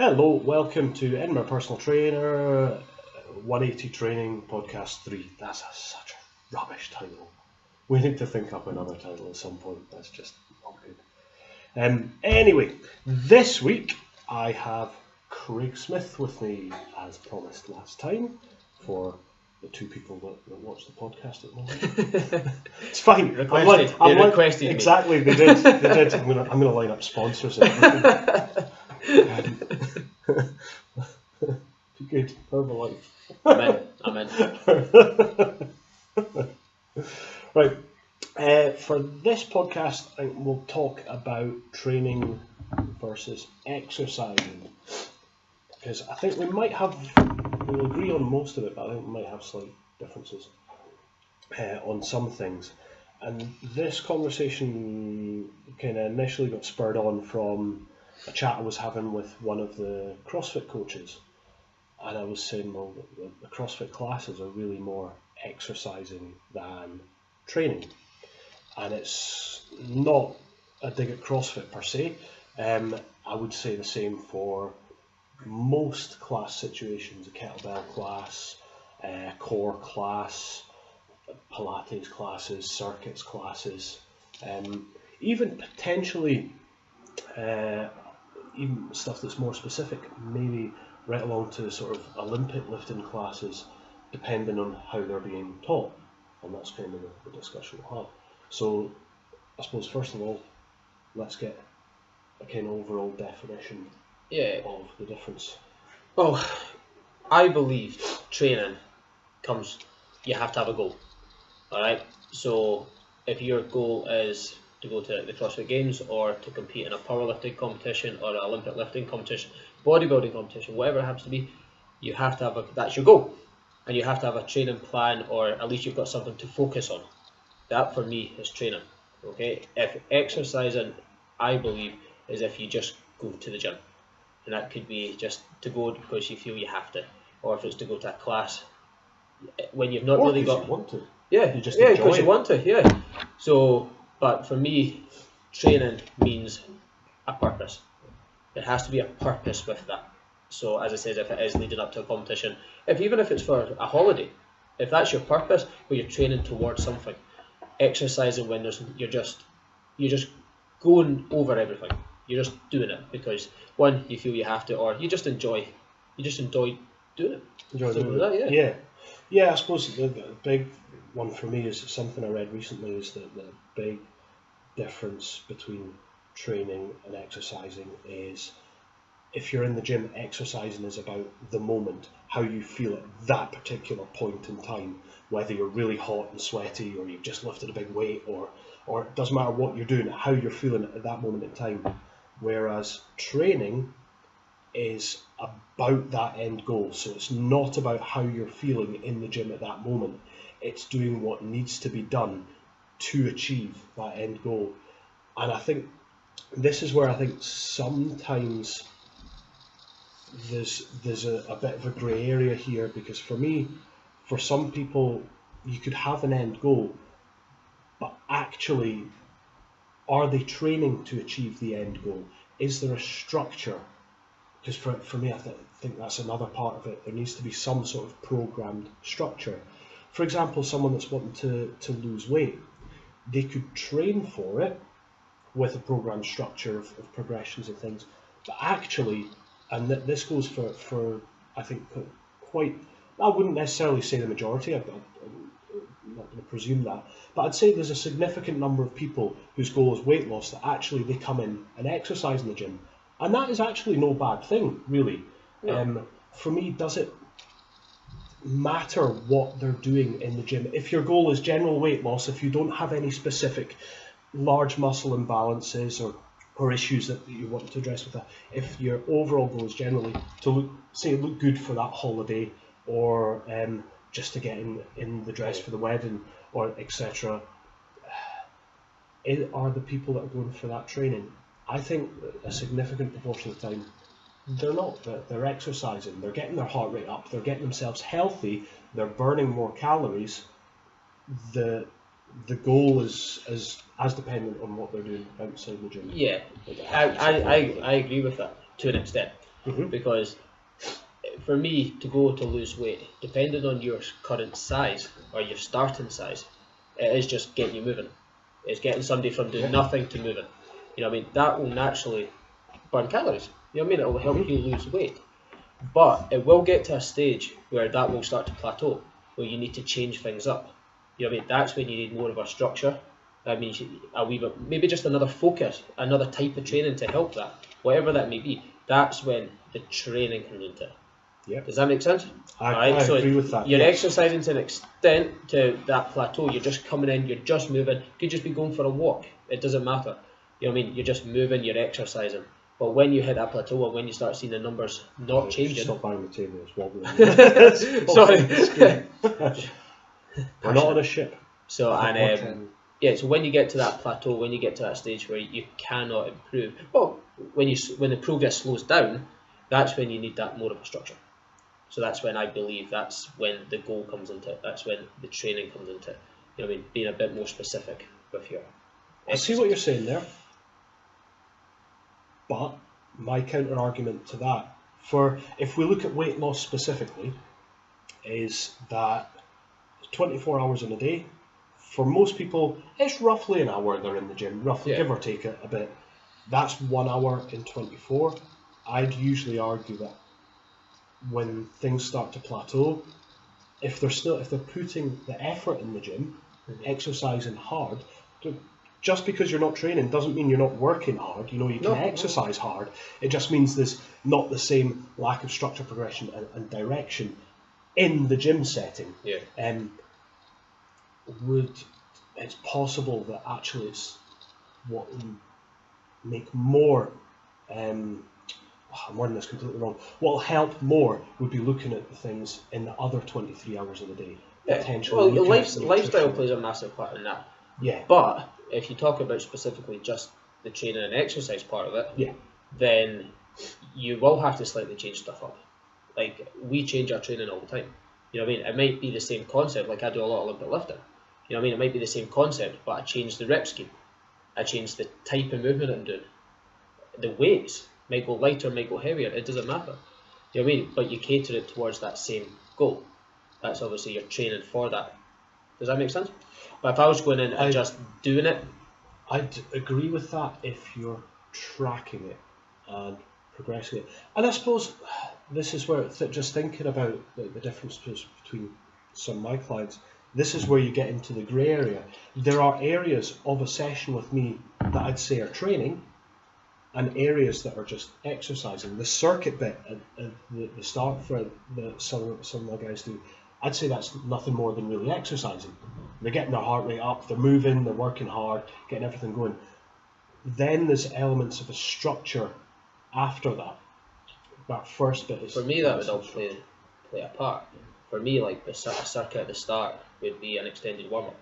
Hello, welcome to Edinburgh Personal Trainer 180 Training Podcast 3. That's such a rubbish title. We need to think up another title at some point. That's just not good. Anyway, this week I have Craig Smith with me, as promised last time, for the two people that watch the podcast at the moment. It's fine. They requested me. Exactly, they did. I'm gonna line up sponsors and everything. Be good. Herbalife. I'm in. Right. For this podcast, I think we'll talk about training versus exercising, because I think we'll agree on most of it, but I think we might have slight differences on some things. And this conversation kind of initially got spurred on from a chat I was having with one of the CrossFit coaches, and I was saying, well, the CrossFit classes are really more exercising than training, and it's not a dig at CrossFit per se. I would say the same for most class situations: a kettlebell class, core class, Pilates classes, circuits classes, even potentially even stuff that's more specific, maybe right along to sort of Olympic lifting classes, depending on how they're being taught. And that's kind of the discussion we'll have. So I suppose first of all, let's get a kind of overall definition of the difference. Well, I believe training you have to have a goal. Alright, so if your goal is to go to the CrossFit Games or to compete in a powerlifting competition or an Olympic lifting competition, bodybuilding competition, whatever it happens to be, you have to have that's your goal. And you have to have a training plan, or at least you've got something to focus on. That for me is training. Okay, if exercising, I believe, is if you just go to the gym. And that could be just to go because you feel you have to, or if it's to go to a class when you've not really got. You want to. Yeah, you just because you want to. Yeah. So, but for me, training means a purpose. There has to be a purpose with that. So, as I said, if it is leading up to a competition, even if it's for a holiday, if that's your purpose, where you're training towards something, exercising when you're just going over everything. You're just doing it because one, you feel you have to, or you just enjoy doing it. Yeah. I suppose the big one for me is something I read recently, is that the big difference between training and exercising is, if you're in the gym, exercising is about the moment, how you feel at that particular point in time, whether you're really hot and sweaty, or you've just lifted a big weight, or it doesn't matter what you're doing, how you're feeling at that moment in time. Whereas training is about that end goal. So it's not about how you're feeling in the gym at that moment. It's doing what needs to be done to achieve that end goal. And I think this is where I think sometimes there's a bit of a grey area here, because for me, for some people, you could have an end goal, but actually, are they training to achieve the end goal? Is there a structure? Because for me, I think that's another part of it. There needs to be some sort of programmed structure. For example, someone that's wanting to lose weight, they could train for it with a programmed structure of progressions and things, but actually, and this goes for I think quite, I wouldn't necessarily say the majority, I'm not going to presume that, but I'd say there's a significant number of people whose goal is weight loss that actually they come in and exercise in the gym, and that is actually no bad thing, really. Yeah. For me, does it matter what they're doing in the gym? If your goal is general weight loss, if you don't have any specific large muscle imbalances or issues that you want to address with that, if your overall goal is generally to look good for that holiday, or just to get in the dress for the wedding, or etc., are the people that are going for that training? I think a significant proportion of the time they're not. They're exercising, they're getting their heart rate up, they're getting themselves healthy, they're burning more calories. The goal is as dependent on what they're doing outside the gym. Yeah, I agree with that to an extent. because for me to go to lose weight, depending on your current size or your starting size, it is just getting you moving. It's getting somebody from doing nothing to moving. You know what I mean? That will naturally burn calories. You know what I mean? It will help you lose weight. But it will get to a stage where that will start to plateau, where you need to change things up. You know what I mean? That's when you need more of a structure. That means a wee bit, maybe just another focus, another type of training to help that, whatever that may be. That's when the training comes into it. Yeah. Does that make sense? I agree with that. You're exercising to an extent to that plateau. You're just coming in, you're just moving. You could just be going for a walk. It doesn't matter. You know what I mean? You're just moving, you're exercising. But when you hit that plateau, or when you start seeing the numbers not changing. Stop banging the table, it's wobbling. Sorry. We're not on a ship. So, so when you get to that plateau, when you get to that stage where you cannot improve, well, when the progress slows down, that's when you need that more of a structure. So that's when I believe that's when the goal comes into it. That's when the training comes into it. You know what I mean? Being a bit more specific with your I see what you're saying there. But my counter argument to that, if we look at weight loss specifically, is that 24 hours in a day, for most people, it's roughly an hour they're in the gym, roughly, give or take a bit. That's 1 hour in 24. I'd usually argue that when things start to plateau, if they're putting the effort in the gym, exercising hard, just because you're not training doesn't mean you're not working hard. You know, you can exercise hard. It just means there's not the same lack of structure, progression, and direction in the gym setting. Yeah. It's possible that actually it's what will make more. I'm wording this completely wrong. What will help more would be looking at the things in the other 23 hours of the day. Potentially. Well, lifestyle plays a massive part in that. Yeah. But if you talk about specifically just the training and exercise part of it, then you will have to slightly change stuff up. Like, we change our training all the time. You know what I mean? It might be the same concept, like I do a lot of Olympic lifting. You know what I mean? It might be the same concept, but I change the rep scheme. I change the type of movement I'm doing. The weights might go lighter, might go heavier, it doesn't matter. You know what I mean? But you cater it towards that same goal. That's obviously you're training for that. Does that make sense? But if I was going in and just doing it, I'd agree with that if you're tracking it and progressing it. And I suppose this is where, just thinking about the differences between some of my clients, this is where you get into the grey area. There are areas of a session with me that I'd say are training, and areas that are just exercising. The circuit bit at the start for some of my guys do, I'd say that's nothing more than really exercising. They're getting their heart rate up, they're moving, they're working hard, getting everything going. Then there's elements of a structure after that. That first bit is... For me, that would all play a part. For me, like the circuit at the start would be an extended warm-up.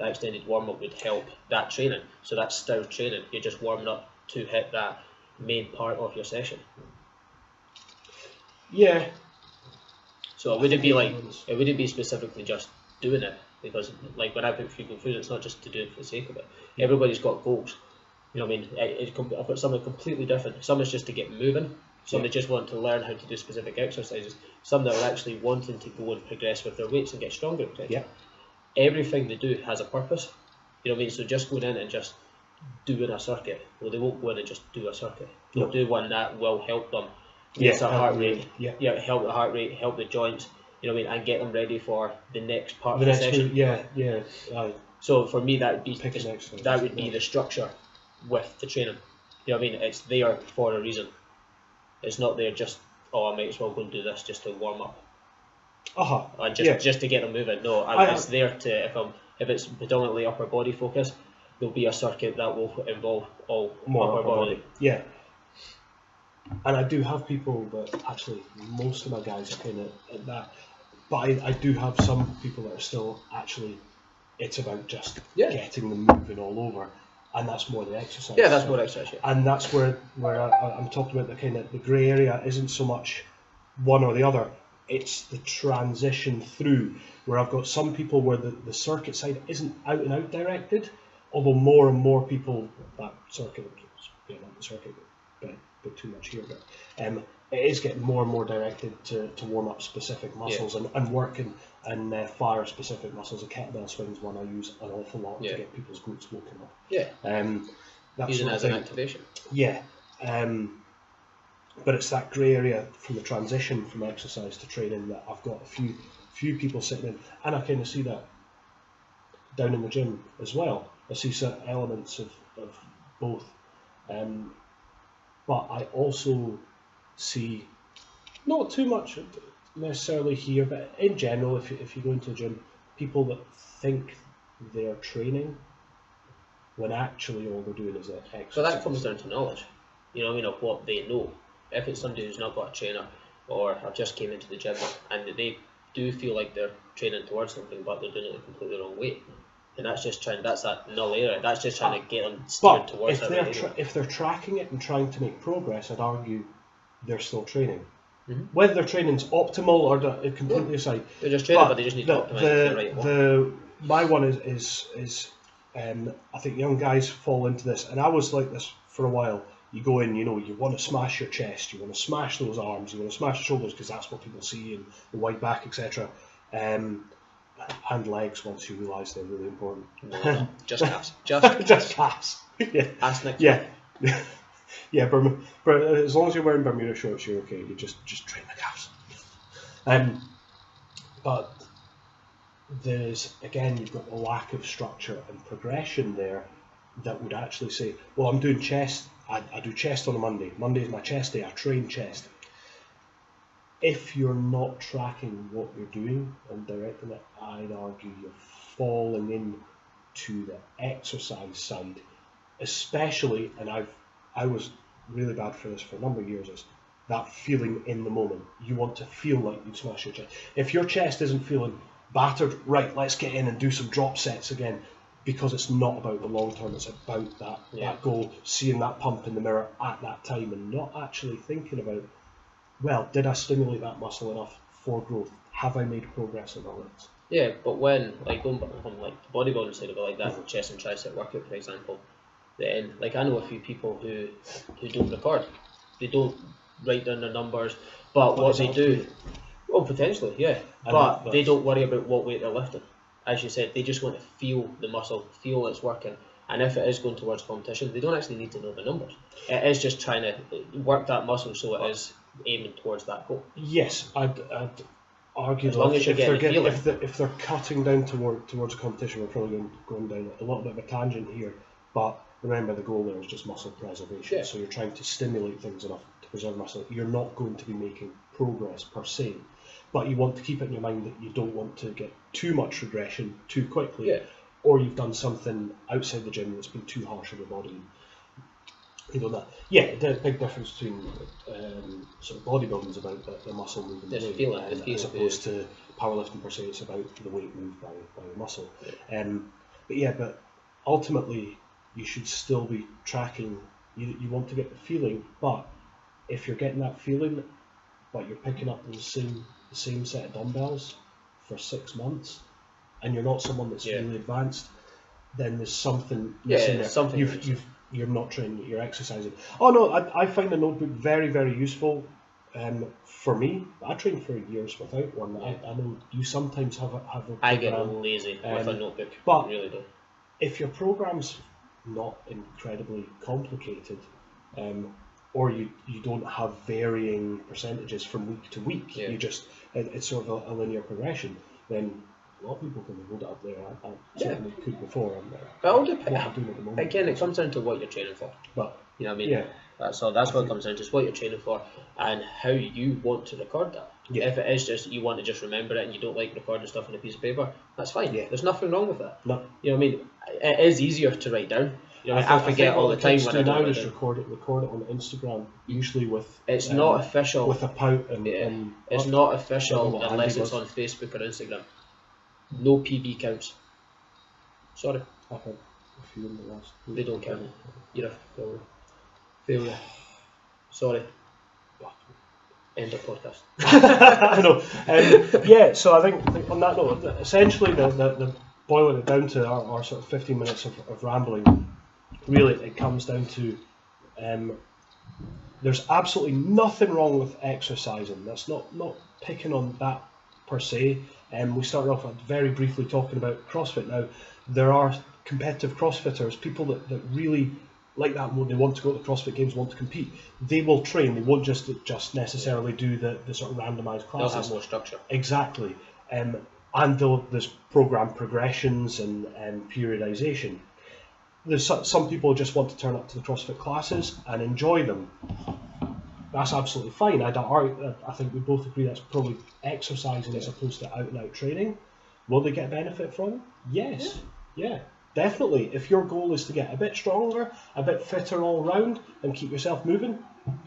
That extended warm-up would help that training. So that's still training. You're just warming up to hit that main part of your session. Yeah. So it wouldn't be specifically just doing it, because like when I put people through, it's not just to do it for the sake of it. Everybody's got goals. You know what I mean? I've got something completely different. Some is just to get moving. Some that just want to learn how to do specific exercises. Some that are actually wanting to go and progress with their weights and get stronger. Yeah. Everything they do has a purpose. You know what I mean? So just going in and just doing a circuit, well, they won't go in and just do a circuit. They'll do one that will help them raise their heart rate. Help the heart rate, help the joints. You know what I mean? And get them ready for the next part of the session. So for me, that would be the structure with the training. You know what I mean? It's there for a reason. It's not there just, I might as well go and do this just to warm up. And just to get them moving. No, it's there to, if it's predominantly upper body focus, there'll be a circuit that will involve all upper body. Yeah. And I do have people that actually, most of my guys are kind of at that. But I do have some people that are still actually, it's about just getting them moving all over. And that's more the exercise. Yeah, that's more exercise. Yeah. And that's where I'm talking about the kind of the grey area isn't so much one or the other. It's the transition through, where I've got some people where the circuit side isn't out and out directed, although more and more people, that circuit, not the circuit, but about too much here, but it is getting more and more directed to warm up specific muscles and work and fire specific muscles. A kettlebell swing's one I use an awful lot to get people's glutes woken up. Yeah. That's using it as an activation. Yeah. But it's that grey area from the transition from exercise to training that I've got a few people sitting in, and I kind of see that down in the gym as well. I see certain elements of both, but I also see not too much necessarily here, but in general, if you go into a gym, people that think they're training when actually all they're doing is exercise. So that comes down to knowledge, you know what I mean, of what they know. If it's somebody who's not got a trainer, or have just came into the gym and they do feel like they're training towards something, but they're doing it the completely wrong way, and that's that null area. That's just trying to get them steered towards that. If they're tracking it and trying to make progress, I'd argue they're still training. Whether their training's optimal or completely aside, they're just training, but they just need to optimize the right one. My one is I think young guys fall into this, and I was like this for a while. You go in, you want to smash your chest, you want to smash those arms, you want to smash your shoulders because that's what people see, and the wide back, etc. And legs once you realise they're really important. No, just calves. Just calves. Yeah. Ask Nick. Yeah. Yeah, but as long as you're wearing Bermuda shorts, you're okay. You just train the calves. But there's, again, you've got a lack of structure and progression there that would actually say, well, I'm doing chest. I do chest on a Monday. Monday is my chest day. I train chest. If you're not tracking what you're doing and directing it, I'd argue you're falling into the exercise side, especially, and I was really bad for this for a number of years, is that feeling in the moment. You want to feel like you smash your chest. If your chest isn't feeling battered, right, let's get in and do some drop sets again, because it's not about the long term, it's about that goal, seeing that pump in the mirror at that time and not actually thinking about, well, did I stimulate that muscle enough for growth? Have I made progress in all this? Yeah, but when, like, going back from like the bodybuilding side of it, like that chest and tricep workout, for example, then, like, I know a few people who don't record. They don't write down their numbers, but what they do, well, potentially, yeah, but they don't worry about what weight they're lifting. As you said, they just want to feel the muscle, feel it's working, and if it is going towards competition, they don't actually need to know the numbers. It is just trying to work that muscle so it is aiming towards that goal. Yes, I'd argue as long as if they're cutting down towards competition, we're probably going down a little bit of a tangent here, but remember the goal there is just muscle preservation. So you're trying to stimulate things enough to preserve muscle. You're not going to be making progress per se, but you want to keep it in your mind that you don't want to get too much regression too quickly, or you've done something outside the gym that's been too harsh on your body. You know that. Yeah, there's a big difference between sort of bodybuilding is about the muscle moving as opposed to powerlifting per se. It's about the weight moved by the muscle. But ultimately you should still be tracking. You want to get the feeling, but if you're getting that feeling, but you're picking up the same set of dumbbells for 6 months, and you're not someone that's really advanced, then there's something missing there. You're not training, you're exercising. Oh no, I find a notebook very, very useful for me. I trained for years without one. I know you sometimes have a program. I get lazy with a notebook, but I really do. If your program's not incredibly complicated, or you don't have varying percentages from week to week, you just it's sort of a linear progression, then a lot of people can hold it up there. I certainly could before. But all depends. Again, it comes down to what you're training for. But you know what I mean? That's what it comes down to. Is what you're training for and how you want to record that. If it is just you want to just remember it and you don't like recording stuff on a piece of paper, that's fine. There's nothing wrong with that. No. You know what I mean? It is easier to write down. You know, I forget all the time when I do now is record it on Instagram, usually with it's not official with a pout and it's not official unless it's on Facebook or Instagram. No PB counts. Sorry. I've had a few in the last week. They don't count. You're a failure. Sorry. End of podcast. I know. So I think on that note, essentially the boiling it down to our sort of 15 minutes of rambling, really it comes down to There's absolutely nothing wrong with exercising. That's not picking on that per se. We started off very briefly talking about CrossFit. Now, there are competitive CrossFitters, people that really like that, they want to go to the CrossFit Games, want to compete. They will train. They won't just necessarily do the sort of randomised classes. They'll have more structure. Exactly. And there's program progressions and periodisation. There's some people just want to turn up to the CrossFit classes and enjoy them. That's absolutely fine. I think we both agree that's probably exercising as opposed to out and out training. Will they get benefit from it? Yes. Yeah, definitely. If your goal is to get a bit stronger, a bit fitter all round, and keep yourself moving,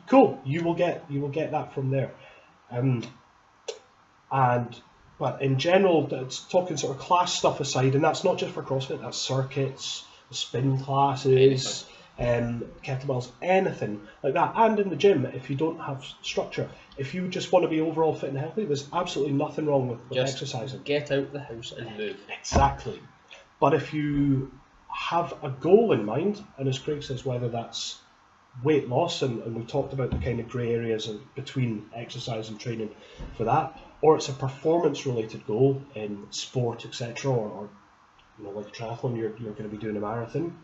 cool. You will get that from there. But in general, it's talking sort of class stuff aside, and that's not just for CrossFit. That's circuits, spin classes, kettlebells, anything like that. And in the gym, if you don't have structure, if you just want to be overall fit and healthy, there's absolutely nothing wrong with just exercising. Get out of the house and move. Exactly. But if you have a goal in mind, and as Craig says, whether that's weight loss, and we talked about the kind of grey areas between exercise and training for that, or it's a performance-related goal in sport, etc., or like triathlon, you're going to be doing a marathon.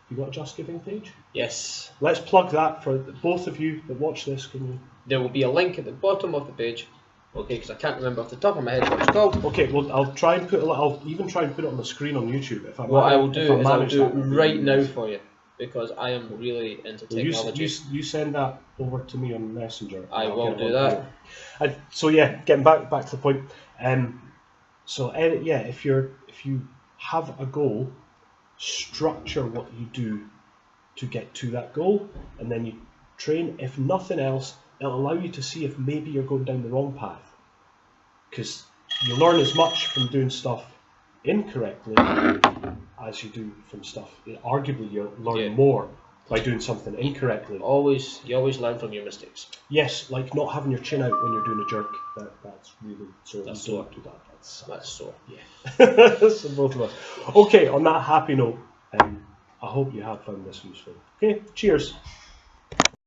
You got a Just Giving page? Yes. Let's plug that for both of you that watch this. Can you? There will be a link at the bottom of the page. Okay, because I can't remember off the top of my head what it's called. Okay, well I'll try and I'll even try and put it on the screen on YouTube if I. What I will do is I'll do it right now for you, because I am really into technology. You send that over to me on Messenger. I will do that. So yeah, getting back to the point. If you have a goal, structure what you do to get to that goal, and then you train. If nothing else, it'll allow you to see if maybe you're going down the wrong path, because you learn as much from doing stuff incorrectly as you do from stuff. Arguably, you'll learn more by doing something incorrectly. You always learn from your mistakes. Yes, like not having your chin out when you're doing a jerk. That's really sore. That's sore. Don't do that. That's sore. Yeah. So both of us. Okay, on that happy note, I hope you have found this useful. Okay, cheers.